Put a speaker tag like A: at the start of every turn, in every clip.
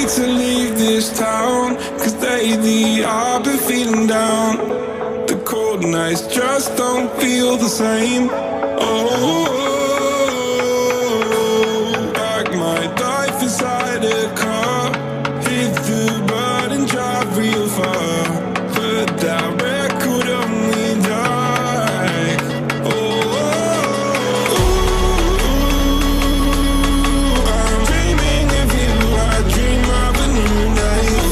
A: wait to leave this town, cause lately I've been feeling down. The cold nights just don't feel the same. Oh, like my life inside a car, hit the button, drive real far. Heard that record only die. Oh, I'm dreaming of you, I dream of a new night.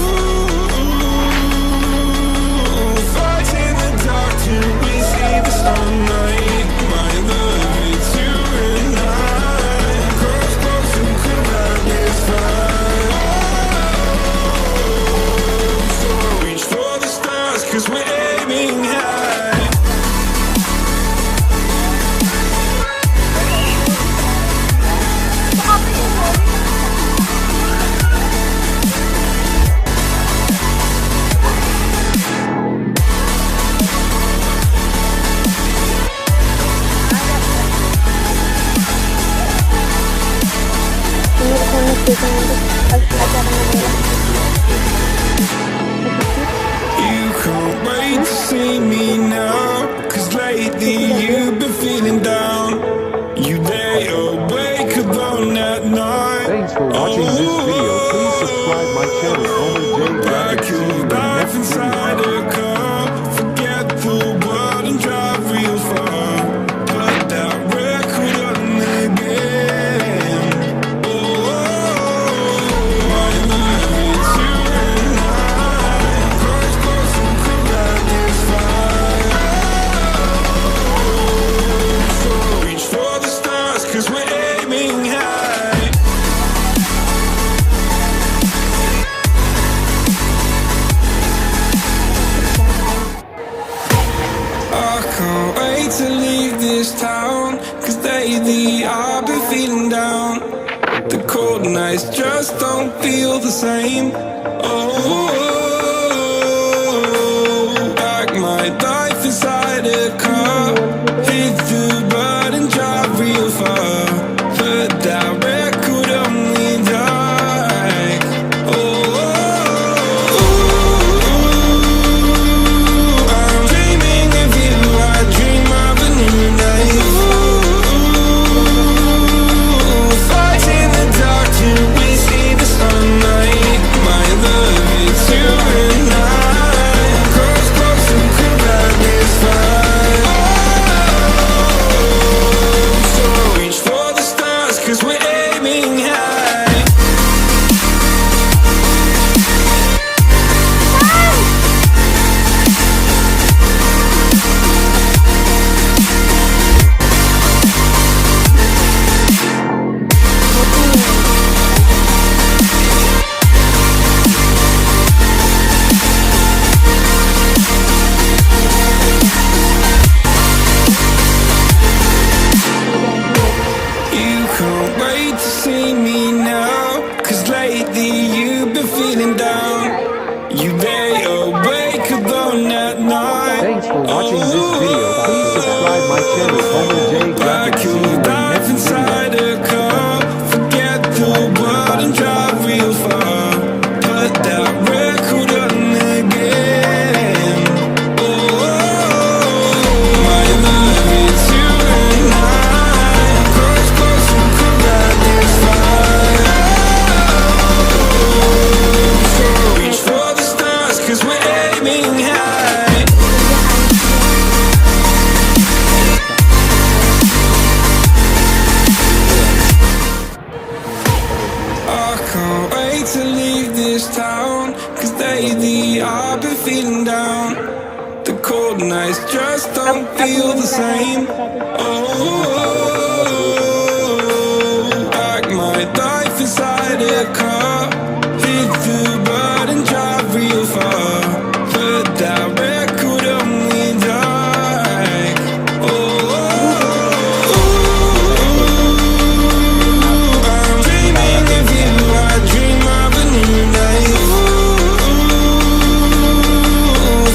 A: Fight in the dark till we see the sunlight. My love, it's you and I. Cross close and could not this fire. So reach for the stars, cause we're aiming high. You can't wait to see me now, cause lately you've been feeling down. You lay awake alone at night.
B: Thanks for watching this video. Please subscribe my channel, commemd.
A: Back your life inside a car, forget the world and drive real far. Put that record on again. Oh, my love, it's you and I. Cross close and could not this fire. So reach for the stars, cause we're aiming high. I can't wait to leave this town, cause lately I've been feeling down. The cold nights just don't feel the same. Oh, like my life inside a car, hit the button, drive real far. Heard that record only die. Oh, I'm dreaming of you, I dream of a new night. Fight in the dark till we see the sunlight. My love, it's you and I. Cross close and could not this fire. So reach for the stars, cause we're aiming high. You can't wait to see me now, cause lately you've been feeling down. You lay awake alone at night.
B: Thanks for watching this video. Please subscribe my channel, commemd.
A: Back
B: See you
A: your
B: in the
A: life
B: next video.
A: inside a car, forget the world and drive real far. Put that record on again. Oh, my love, it's you and I. Cross close and could not this fire. So reach for the stars, cause we're aiming high. I can't wait to leave this town, cause lately I've been feeling down. The cold nights just don't feel the same. Oh, like my life inside a car, hit the button, drive real far. Heard that record only die. Oh, I'm dreaming of you, I dream of a new night.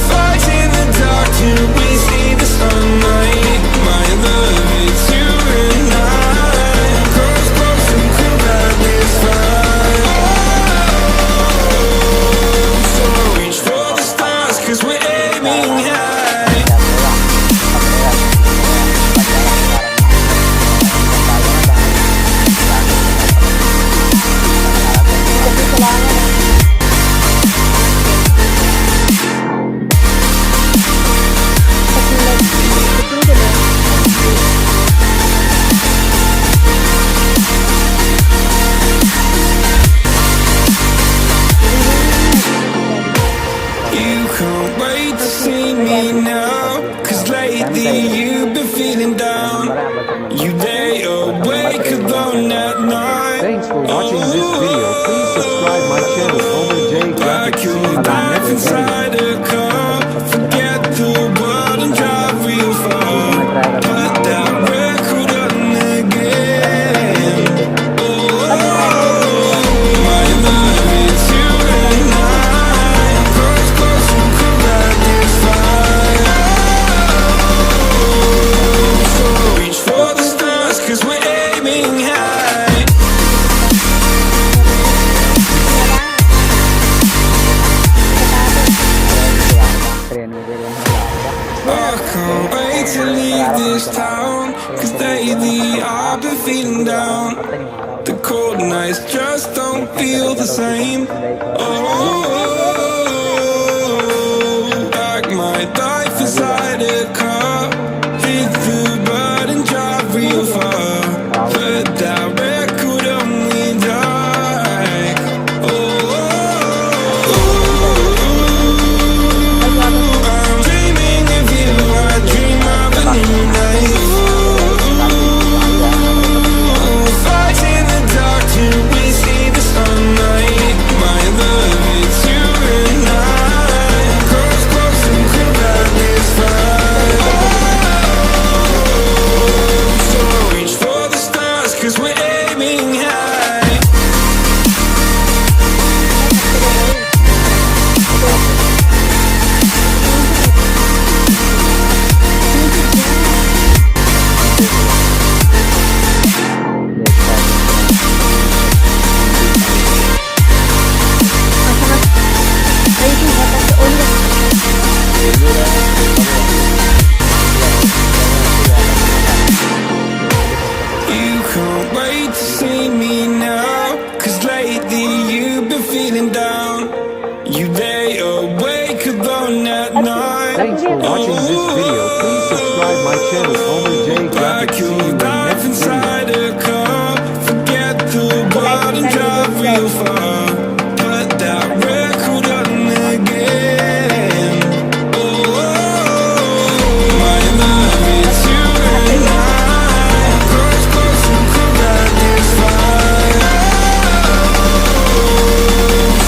A: Fight in the dark till we see the sunlight. My love, it's you
B: Thanks for watching this video. Please subscribe my channel commemd
A: I
B: graphics.
A: could dive inside a car, forget the world and drive real far. Put that record on again. Oh, my love, it's you and I. Close, close, who could light this fire? So reach for the stars, 'cause we're aiming high. I can't wait to leave this town, 'cause lately I've been feeling down. The cold nights just don't feel the same. Oh, like my life inside a car. Hit the button, drive real far. Put that record on me, die. Oh, I'm dreaming of you. I dream of a new night. Fight in the dark till we see the sunlight. My love, it's you and I. Close, close, and could light this fire. So reach for the stars, 'cause we're aiming high. You can't wait to see me now, 'cause lately you've been feeling down. You lay awake alone at night.
B: Thanks for watching this video. Please subscribe my channel commemd
A: I
B: graphics. See you
A: could
B: in the
A: dive
B: next video.
A: inside a car, forget the world and drive real far. Put that record on again. Oh, my love, it's you and I. Close, close, who could light this fire?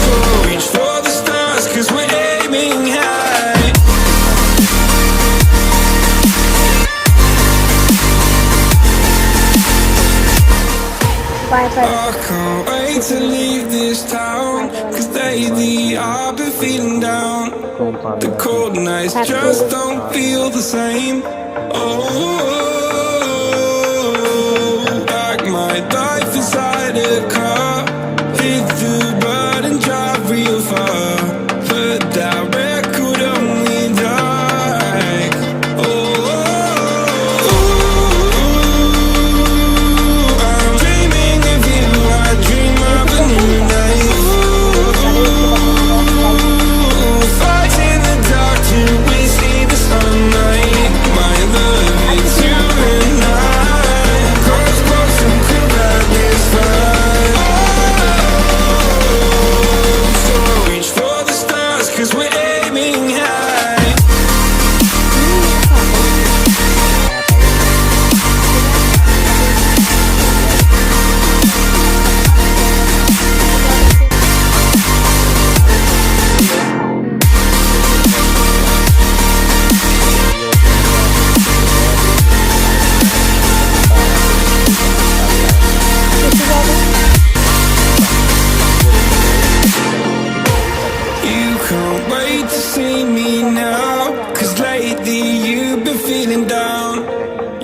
A: So reach for the stars, 'cause we're aiming high. I can't wait to leave this town, 'cause lately I've been feeling down. The cold nights just don't feel the same. Oh, like my life inside a car. Hit the button, drive real far. Put that record on me, like. Oh, I'm dreaming of you. I dream of a new night. Fight in the dark till we see the sunlight. My love, it's you and I. Close, close, and could light this fire. So reach for the stars, 'cause we're aiming high. You can't wait to see me now, 'cause lately you've been feeling down.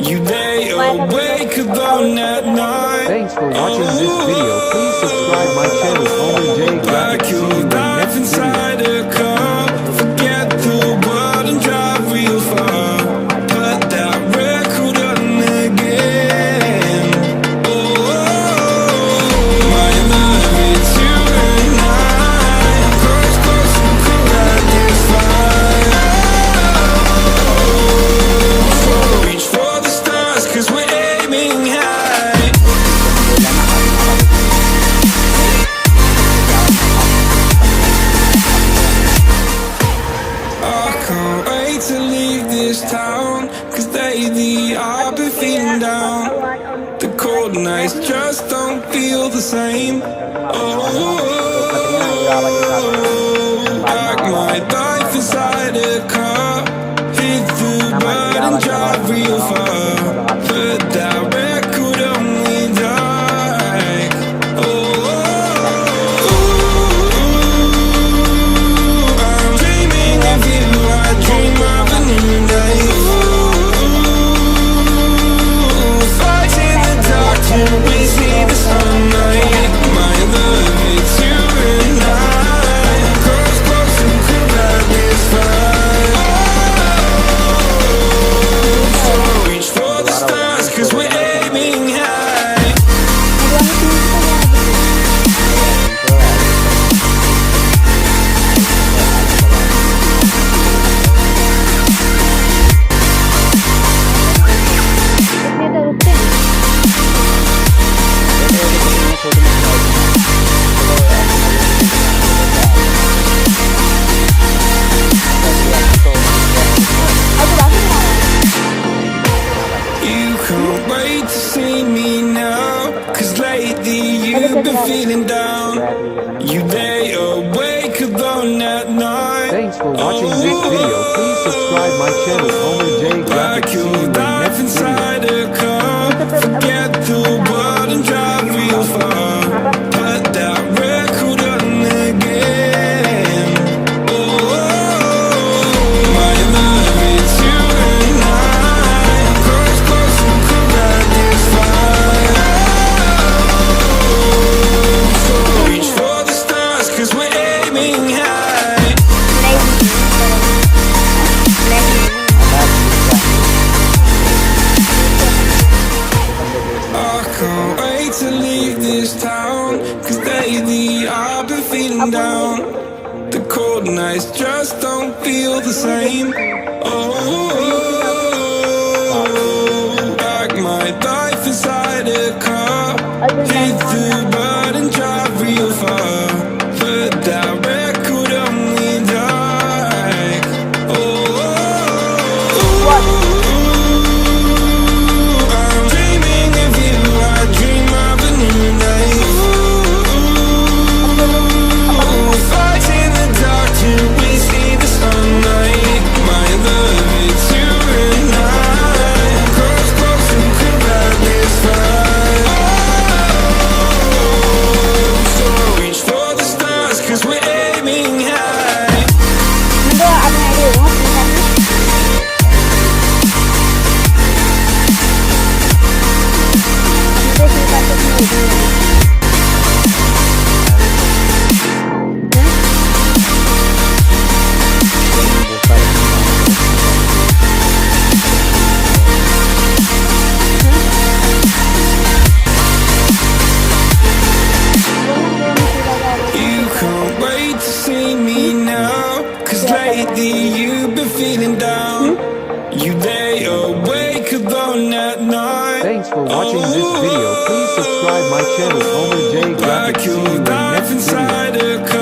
A: You lay awake alone at night.
B: Thanks for watching this video. Please subscribe my channel commemd
A: I
B: graphics. See you
A: could
B: in the
A: dive
B: next video.
A: inside a car, forget the world and drive real far. Put that record on again. Oh, my love, it's you and I. Close, close, who could light this fire? So reach for the stars, 'cause we're aiming high. same. Like my life inside a car, hit the button, drive real far, but that record only like, I'm dreaming of you, I dream of a new day. Fighting the dark till we see the sunlight. My love, it's you and I. Close, close and cool at this fight. So reach for the stars, 'cause we're aiming high. You can't wait to see me now, 'cause lately you've been feeling down. You lay awake alone at night.
B: Thanks for watching this video. Please subscribe my channel, Homer J
A: Like
B: Graphics. See
A: your
B: you in
A: life
B: next video.
A: inside a car. Forget the world and drive real far. Put that record on again. My love, it's you and I. Close, close and cool at this fire. So reach for the stars, 'cause we're aiming high. I can't wait to leave this town, 'cause lately I've been feeling down. The cold nights just don't feel the same. Like my life inside a car, hit the button, drive real far, but that record only like, I'm dreaming of you, I dream of a new life. Fighting the dark till we see the sunlight. My love, it's you and I. Close, close and cool at this fight. So reach for the stars, 'cause we're aiming high. You can't wait to see me now, 'cause lately you've been feeling down. You lay awake alone at night.
B: Thanks for watching this video. Please subscribe my channel, Homer J Graphics.
A: Like
B: See
A: your
B: you in
A: life
B: next video.
A: inside a car.